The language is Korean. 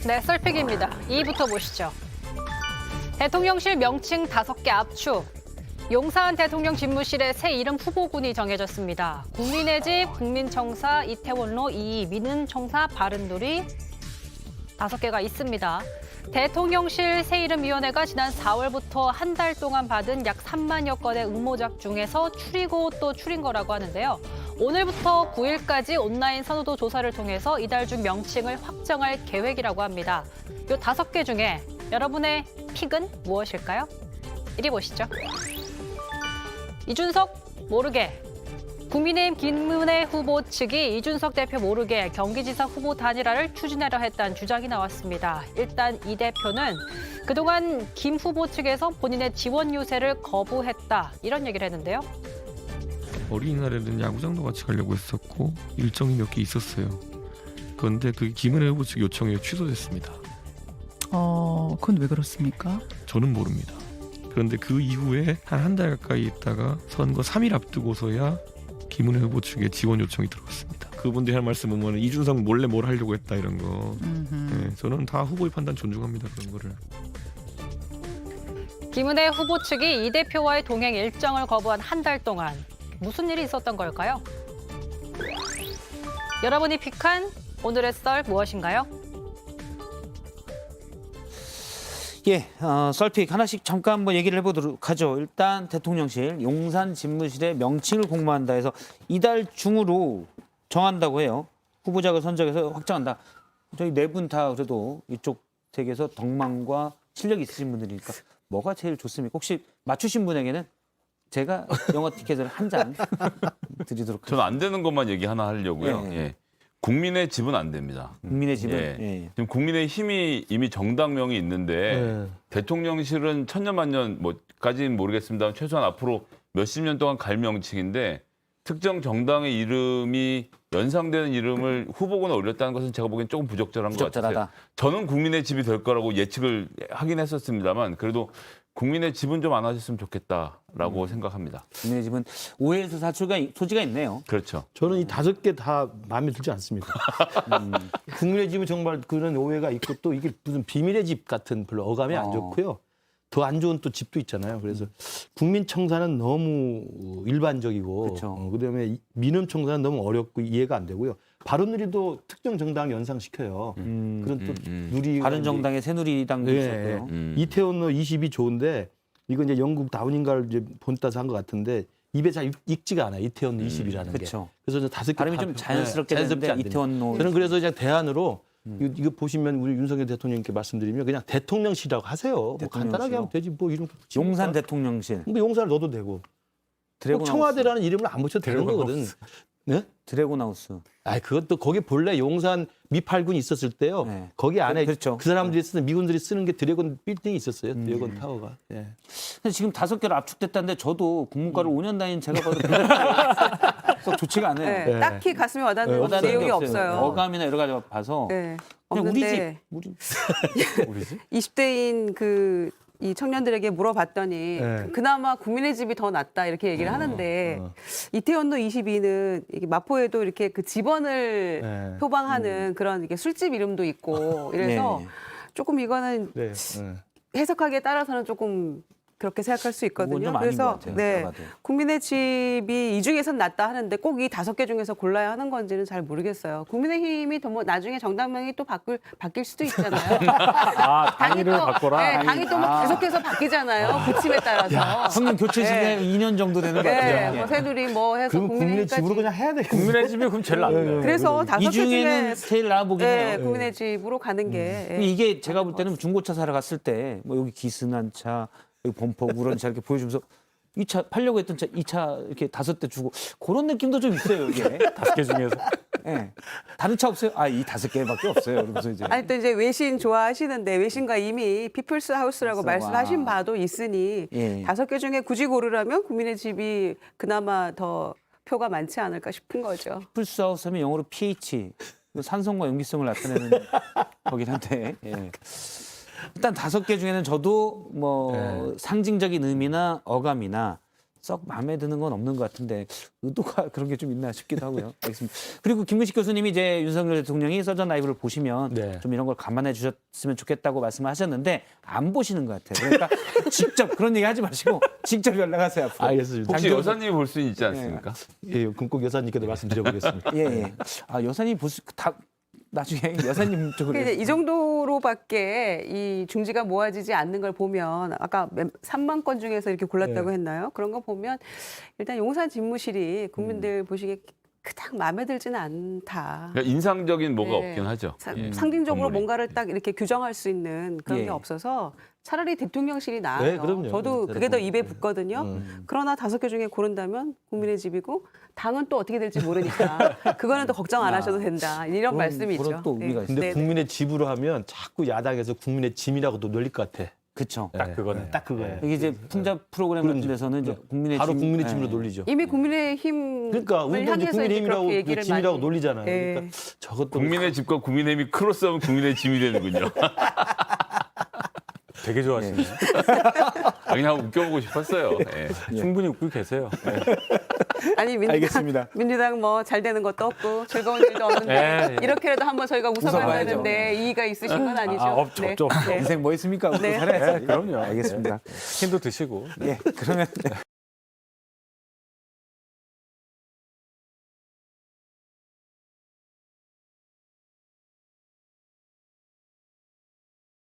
네, 썰픽입니다. 2부터 보시죠. 대통령실 명칭 5개 압축. 용산 대통령 집무실의 새 이름 후보군이 정해졌습니다. 국민의 집, 국민청사, 이태원로 2, 민은청사, 바른도리 5개가 있습니다. 대통령실 새 이름위원회가 지난 4월부터 한 달 동안 받은 약 3만여 건의 응모작 중에서 추리고 또 추린 거라고 하는데요. 오늘부터 9일까지 온라인 선호도 조사를 통해서 이달 중 명칭을 확정할 계획이라고 합니다. 이 5개 중에 여러분의 픽은 무엇일까요? 이리 보시죠. 이준석 모르게. 국민의힘 김은혜 후보 측이 이준석 대표 모르게 경기지사 후보 단일화를 추진하려 했다는 주장이 나왔습니다. 일단 이 대표는 그동안 김 후보 측에서 본인의 지원 요새를 거부했다, 이런 얘기를 했는데요. 어린이날에는 야구장도 같이 가려고 했었고 일정이 몇 개 있었어요. 그런데 그게 김은혜 후보 측 요청에 취소됐습니다. 그건 왜 그렇습니까? 저는 모릅니다. 그런데 그 이후에 한 달 가까이 있다가 선거 3일 앞두고서야 김은혜 후보 측에 지원 요청이 들어왔습니다. 그분들이 할 말씀은 뭐는 이준석 몰래 뭘 하려고 했다 이런 거. 네, 저는 다 후보의 판단 존중합니다. 그런 거를. 김은혜 후보 측이 이 대표와의 동행 일정을 거부한 한 달 동안 무슨 일이 있었던 걸까요? 여러분이 픽한 오늘의 썰 무엇인가요? 썰픽 하나씩 잠깐 한번 얘기를 해보도록 하죠. 일단 대통령실 용산 집무실의 명칭을 공모한다 해서 이달 중으로 정한다고 해요. 후보작을 선정해서 확정한다. 저희 네 분 다 그래도 이쪽 댁에서 덕망과 실력이 있으신 분들이니까 뭐가 제일 좋습니까? 혹시 맞추신 분에게는 제가 영어 티켓을 한 장 드리도록 하겠습니다. 저는 안 되는 것만 얘기 하나 하려고요. 예. 예. 국민의 집은 안 됩니다. 국민의 집은 예. 지금 국민의 힘이 이미 정당명이 있는데 대통령실은 천년만년 뭐까지는 모르겠습니다만 최소한 앞으로 몇십 년 동안 갈 명칭인데 특정 정당의 이름이 연상되는 이름을 후보군에 올렸다는 것은 제가 보기엔 조금 부적절한 것 같아요. 부적절하다. 저는 국민의 집이 될 거라고 예측을 하긴 했었습니다만 그래도 국민의 집은 좀 안 하셨으면 좋겠다라고 생각합니다. 국민의 집은 오해에서 소지가 있네요. 그렇죠. 저는 이 5개 다 마음에 들지 않습니다. 국민의 집은 정말 그런 오해가 있고 또 이게 무슨 비밀의 집 같은 별로 어감이 안 좋고요. 더 안 좋은 또 집도 있잖아요. 그래서 국민청사는 너무 일반적이고 그렇죠. 그다음에 민음청사는 너무 어렵고 이해가 안 되고요. 바른누리도 특정 정당 연상시켜요. 그런 또 누리 바른정당의 새누리당도 예, 있었고요. 이태원로 20이 좋은데 이거 이제 영국 다운인가를 이제 본따서 한 것 같은데 입에 잘 익지가 않아요. 이태원 20이라는 게. 그렇죠. 그래서 5개 발음이 좀 자연스럽게 되는데 이태원로 저는 그래서 그냥 대안으로 이거 보시면 우리 윤석열 대통령님께 말씀드리면 그냥 대통령실이라고 하세요. 뭐 간단하게 하면 되지 뭐 이런 거 붙이니까. 용산 대통령실. 뭐 용산을 넣어도 되고. 꼭 청와대라는 이름을 안 붙여도 되는 거거든. 네? 드래곤하우스. 그것도 거기 본래 용산 미팔군이 있었을 때요. 네. 거기 안에 그렇죠. 그 사람들이 쓰는 미군들이 쓰는 게 드래곤 빌딩이 있었어요. 드래곤 타워가. 예. 근데 지금 5개로 압축됐다는데 저도 국문과를 5년 다닌 제가 봐도 썩 좋지가 않아요. 네, 네. 딱히 가슴에 와닿는 와닿는 내용이 게 없어요. 어감이나 여러 가지 봐서 네, 그냥 우리 집. 없는데 우리 집? 20대인 이 청년들에게 물어봤더니 네. 그나마 국민의 집이 더 낫다 이렇게 얘기를 하는데 이태원로 22는 마포에도 이렇게 그 집원을 네. 표방하는 그런 이게 술집 이름도 있고 이래서 네. 조금 이거는 네. 해석하기에 따라서는 조금 그렇게 생각할 수 그건 있거든요. 좀 아닌 그래서 것 같아요, 네, 제가 봐도. 국민의 집이 이 중에선 낫다 하는데 꼭 이 5개 중에서 골라야 하는 건지는 잘 모르겠어요. 국민의힘이 또 뭐 나중에 정당명이 또 바뀔 수도 있잖아요. 단위를 바꿔라. 네, 당이 또 뭐 계속해서 바뀌잖아요. 부침에 따라서. 성능 교체 시간이 2년 정도 되는 것 네, 같아요. 뭐 새누리 뭐 해서 그럼 국민의 국민의힘까지. 집으로 그냥 해야 되겠네. 국민의 집이 그럼 제일 낫네. 그래서 5개 이 중에 중에는 제일 나아 보긴 네, 해요. 국민의 집으로 가는 게 이게 제가 볼 때는 중고차 사러 갔을 때 뭐 여기 기스난 차, 여기 범퍼 우런 차 이렇게 보여주면서 이 차 팔려고 했던 차, 이 차 이렇게 5대 주고 그런 느낌도 좀 있어요, 이게. 5개 중에서. 네. 다른 차 없어요? 이 5개밖에 없어요. 그러면서 이제. 아니 또 이제 외신 좋아하시는데 외신과 이미 피플스 하우스라고 말씀하신 바도 있으니 예. 5개 중에 굳이 고르라면 국민의 집이 그나마 더 표가 많지 않을까 싶은 거죠. 풀스하우스 하면 영어로 pH, 산성과 염기성을 나타내는 거긴 한데. 예. 일단 5개 중에는 저도 뭐 상징적인 의미나 어감이나 썩 마음에 드는 건 없는 것 같은데 의도가 그런 게 좀 있나 싶기도 하고요. 알겠습니다. 그리고 김근식 교수님이 이제 윤석열 대통령이 서전 라이브를 보시면 네. 좀 이런 걸 감안해 주셨으면 좋겠다고 말씀하셨는데 안 보시는 것 같아요. 그러니까 직접 그런 얘기 하지 마시고 직접 연락하세요. 앞으로. 알겠습니다. 혹시 여사님이 볼 수 있지 않습니까? 예, 그럼 꼭 여사님께도 말씀드려보겠습니다. 예, 예. 아, 여사님 다 나중에 여사님 쪽으로 그러니까 이제 이 정도로밖에 이 중지가 모아지지 않는 걸 보면 아까 3만 건 중에서 이렇게 골랐다고 네. 했나요? 그런 거 보면 일단 용산 집무실이 국민들 보시기에 그닥 마음에 들지는 않다. 그러니까 인상적인 뭐가 네. 없긴 하죠. 예, 상징적으로 건물이. 뭔가를 딱 이렇게 규정할 수 있는 그런 예. 게 없어서 차라리 대통령실이 나아요. 네, 그럼요. 저도 네, 그게 더 대통령. 입에 붙거든요. 그러나 5개 중에 고른다면 국민의 집이고 당은 또 어떻게 될지 모르니까 그거는 또 걱정 안 하셔도 된다. 이런 그런- 말씀이죠. 그런 또 의미가 있어요. 근데 국민의 집으로 하면 자꾸 야당에서 국민의 짐이라고도 놀릴 것 같아. 그렇죠. 딱 그거네. 딱 그거예요. 이게 이제 풍자 프로그램 같은 데서는 이제 국민의 바로 짐- 국민의 예. 짐으로 놀리죠. 이미 국민의힘 그러니까 우리도 이제 국민의힘이라고 짐이라고 놀리잖아요. 예. 그러니까 저것도 국민의 집과 국민의힘이 크로스하면 국민의 짐이 되는군요. 되게 좋아하시네요. 아, 그냥 웃겨보고 싶었어요. 예. 충분히 웃고 계세요. 아니 알겠습니다. 민주당 뭐 잘 되는 것도 없고 즐거운 일도 없는데 예, 예. 이렇게라도 한번 저희가 웃어봐야 웃어봐야죠. 되는데 이의가 있으신 건 아니죠? 없죠, 네. 없죠. 네. 인생 뭐 있습니까? 웃고 네. 살아야지. 그럼요. 알겠습니다. 캔도 드시고. 예, 그러면